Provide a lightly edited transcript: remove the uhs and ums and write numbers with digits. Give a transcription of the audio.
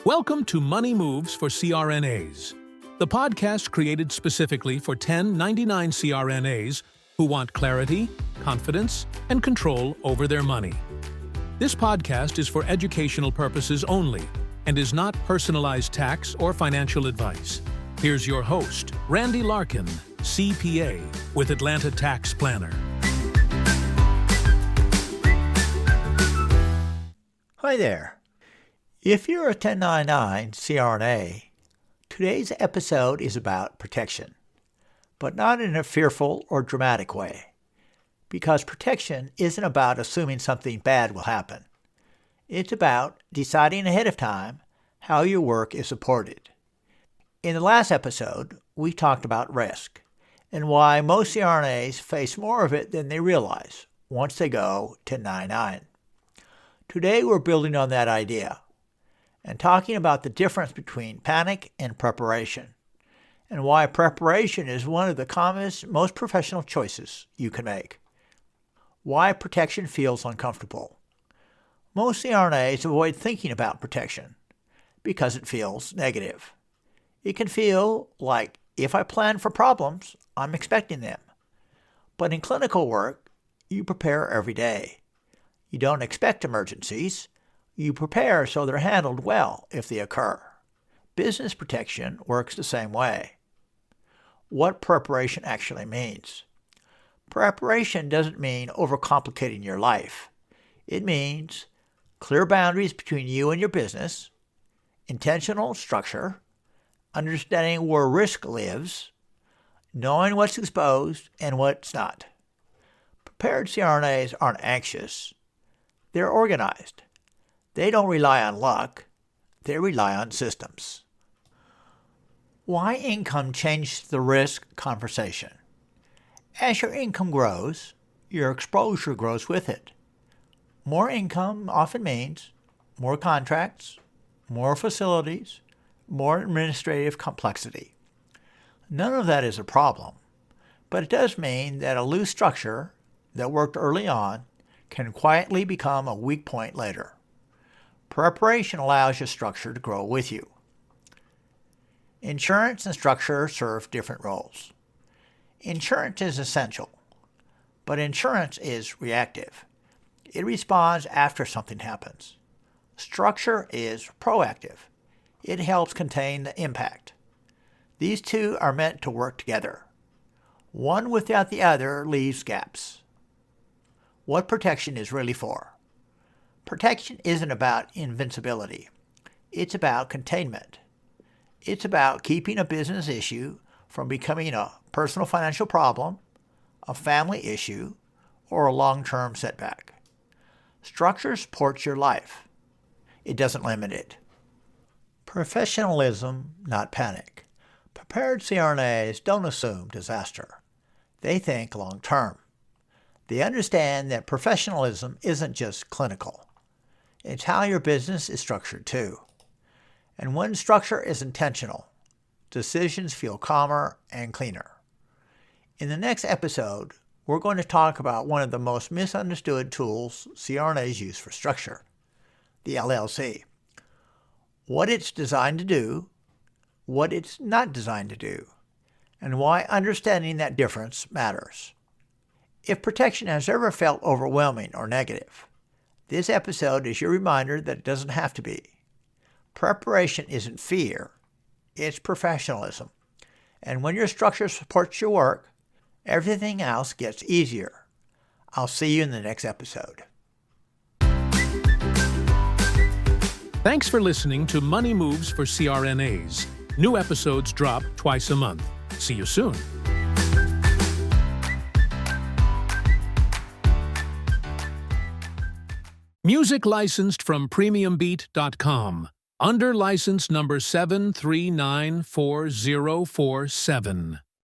Welcome to Money Moves for CRNAs, the podcast created specifically for 1099 CRNAs who want clarity, confidence, and control over their money. This podcast is for educational purposes only and is not personalized tax or financial advice. Here's your host, Randy Larkin, CPA with Atlanta Tax Planner. Hi there. If you're a 1099 CRNA, today's episode is about protection, but not in a fearful or dramatic way, because protection isn't about assuming something bad will happen. It's about deciding ahead of time how your work is supported. In the last episode, we talked about risk and why most CRNAs face more of it than they realize once they go 1099. Today we're building on that idea and talking about the difference between panic and preparation, and why preparation is one of the commonest, most professional choices you can make. Why protection feels uncomfortable. Most CRNAs avoid thinking about protection because it feels negative. It can feel like, if I plan for problems, I'm expecting them. But in clinical work, you prepare every day. You don't expect emergencies. You prepare so they're handled well if they occur. Business protection works the same way. What preparation actually means. Preparation doesn't mean overcomplicating your life. It means clear boundaries between you and your business, intentional structure, understanding where risk lives, knowing what's exposed and what's not. Prepared CRNAs aren't anxious. They're organized. They don't rely on luck. They rely on systems. Why income changed the risk conversation. As your income grows, your exposure grows with it. More income often means more contracts, more facilities, more administrative complexity. None of that is a problem, but it does mean that a loose structure that worked early on can quietly become a weak point later. Preparation allows your structure to grow with you. Insurance and structure serve different roles. Insurance is essential, but insurance is reactive. It responds after something happens. Structure is proactive. It helps contain the impact. These two are meant to work together. One without the other leaves gaps. What protection is really for. Protection isn't about invincibility. It's about containment. It's about keeping a business issue from becoming a personal financial problem, a family issue, or a long-term setback. Structure supports your life. It doesn't limit it. Professionalism, not panic. Prepared CRNAs don't assume disaster. They think long-term. They understand that professionalism isn't just clinical. It's how your business is structured too. And when structure is intentional, decisions feel calmer and cleaner. In the next episode, we're going to talk about one of the most misunderstood tools CRNAs use for structure, the LLC. What it's designed to do, what it's not designed to do, and why understanding that difference matters. If protection has ever felt overwhelming or negative, this episode is your reminder that it doesn't have to be. Preparation isn't fear, it's professionalism. And when your structure supports your work, everything else gets easier. I'll see you in the next episode. Thanks for listening to Money Moves for CRNAs. New episodes drop twice a month. See you soon. Music licensed from premiumbeat.com. Under license number 7394047.